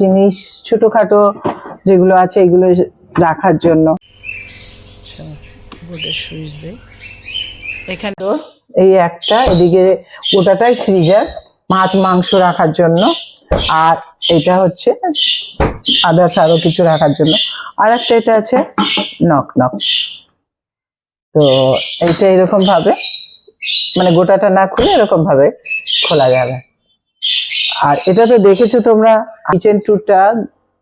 জিনিস ছোটখাটো যেগুলো আছে এগুলো রাখার জন্য। বোর্ডের সুইচ দেই এখানে, তো এই একটা, এদিকে গোটাটাই ফ্রিজার মাছ মাংস রাখার জন্য, আর এটা হচ্ছে আদার্স আরো কিছু রাখার জন্য। আর একটা এটা আছে নক নক। তো এইটা এরকম ভাবে, মানে গোটাটা না খুলে এরকম ভাবে খোলা যাবে। আর এটা তো দেখেছো তোমরা, কিচেন ট্যুরটা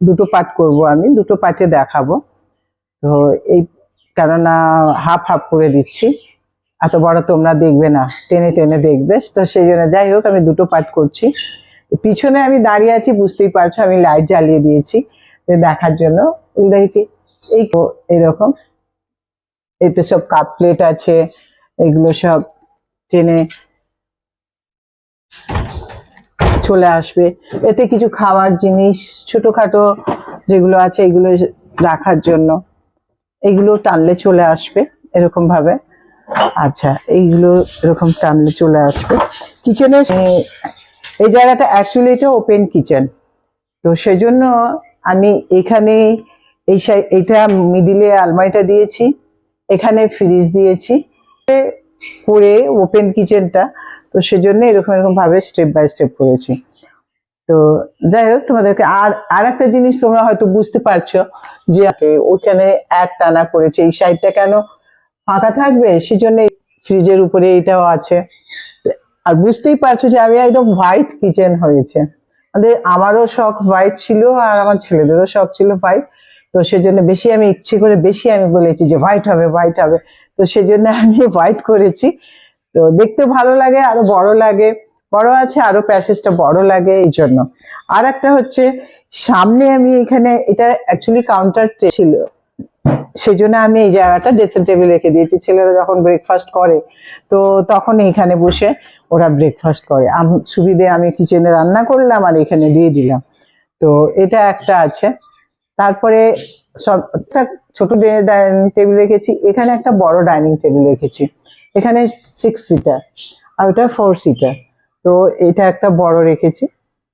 দুটো পার্ট করব, আমি দুটো পার্টে দেখাবো। তো এই কেননা হাফ হাফ করে দিচ্ছি, এত বড় তোমরা দেখবে না, টেনে টেনে দেখবে, তো সেই জন্য যাই হোক আমি দুটো পার্ট করছি। পিছনে আমি দাঁড়িয়ে আছি, বুঝতেই পারছো আমি লাইট জ্বালিয়ে দিয়েছি দেখার জন্য। দেখেছি এই এইরকম, এতে সব কাপ প্লেট আছে, এগুলো সব টেনে চলে আসবে। এতে কিছু খাওয়ার জিনিস ছোটখাটো যেগুলো আছে এগুলো রাখার জন্য, এগুলো টানলে চলে আসবে এরকম ভাবে। আচ্ছা, এইগুলো এরকম টানলে চলে আসবে। কিচেনে এই জায়গাটা অ্যাকচুয়ালি এটা ওপেন কিচেন, তো সেজন্য আমি এখানে এইটা মিডিলে আলমারিটা দিয়েছি, এখানে ফ্রিজ দিয়েছি করে ওপেন কিচেনটা, তো সেজন্য এরকম এরকম ভাবে স্টেপ বাই স্টেপ করেছি। তো যাই হোক, তোমাদেরকে আর একটা জিনিস তোমরা হয়তো বুঝতে পারছো যে ওখানে এক টানা করেছে, এই সাইডটা কেন ফাঁকা থাকবে, সেজন্য ফ্রিজের উপরে এটাও আছে। আর বুঝতেই পারছো যে আমি একদম হোয়াইট কিচেন হয়েছে। আমারও শখ হোয়াইট ছিল, আর আমার ছেলেদেরও শখ ছিল হোয়াইট, তো সেজন্য বেশি আমি ইচ্ছে করে বেশি আমি বলেছি যে হোয়াইট হবে হোয়াইট হবে, তো সেজন্য আমি হোয়াইট করেছি। তো দেখতে ভালো লাগে, আরো বড় লাগে, বড় আছে আরো প্যাসেজটা বড় লাগে এই জন্য। আর একটা হচ্ছে সামনে আমি এখানে, এটা অ্যাকচুয়ালি কাউন্টার ছিল, সেজন্য আমি এই জায়গাটা ড্রেসিং টেবিল রেখে দিয়েছি। ছেলেরা যখন ব্রেকফাস্ট করে তো তখন এখানে বসে ওরা ব্রেকফাস্ট করে, সুবিধে আমি কিচেনে রান্না করলাম আর এখানে দিয়ে দিলাম। তো এটা একটা আছে। তারপরে সব ছোট ডাইনিং টেবিল রেখেছি, এখানে একটা বড় ডাইনিং টেবিল রেখেছি, এখানে 6 সিটার আর ওটা 4 সিটার। তো এটা একটা বড় রেখেছি,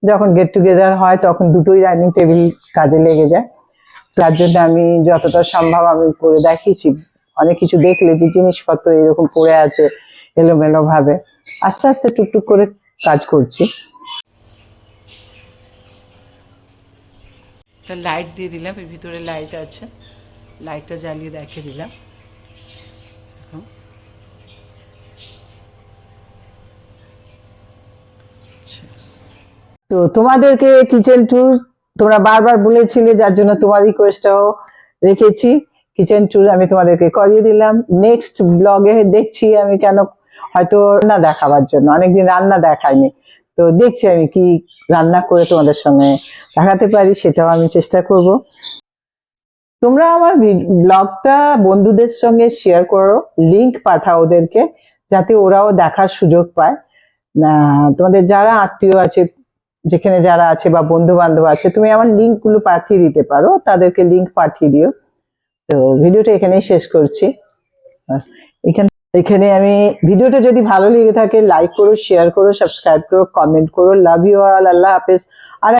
যখন গেট টুগেদার হয় তখন দুটোই ডাইনিং টেবিল কাজে লেগে যায়। তার জন্য আমি যতটা সম্ভব আমি করে দেখিয়েছি। অনেক কিছু দেখলে যে জিনিসপত্র এরকম পড়ে আছে এলোমেলো ভাবে, আস্তে আস্তে টুকটুক করে কাজ করছি। লাইট দিয়ে দিলাম, এর ভিতরে লাইট আছে, লাইটটা জ্বালিয়ে দেখিয়ে দিলাম। তো তোমাদেরকে কিচেন ট্যুর তোমরা বারবার বলেছিলে, যার জন্য তোমার রিকোয়েস্টটাও রেখেছি, কিচেন ট্যুর আমি তোমাদেরকে করিয়ে দিলাম। নেক্সট ব্লগে দেখছি আমি, কেন হয়তো রান্না দেখাবার জন্য, অনেকদিন রান্না দেখাইনি, তো দেখছি আমি কি রান্না করে তোমাদের সঙ্গে দেখাতে পারি, সেটাও আমি চেষ্টা করব। তোমরা আমার ব্লগটা বন্ধুদের সঙ্গে শেয়ার করো, লিংক পাঠাও ওদেরকে, যাতে ওরাও দেখার সুযোগ পায়। তোমাদের যারা আত্মীয় আছে, যেখানে যারা আছে বা বন্ধু বান্ধব আছে, তুমি আমার লিঙ্ক গুলো পাঠিয়ে দিতে পারো, তাদেরকে লিঙ্ক পাঠিয়ে দিও। তো ভিডিওটা এখানেই শেষ করছি। এখানে আমি ভিডিওটা যদি ভালো লেগে থাকে লাইক করো, শেয়ার করো, সাবস্ক্রাইব করো, কমেন্ট করো। লাভ ইউ অল, আল্লাহ হাফেজ। আর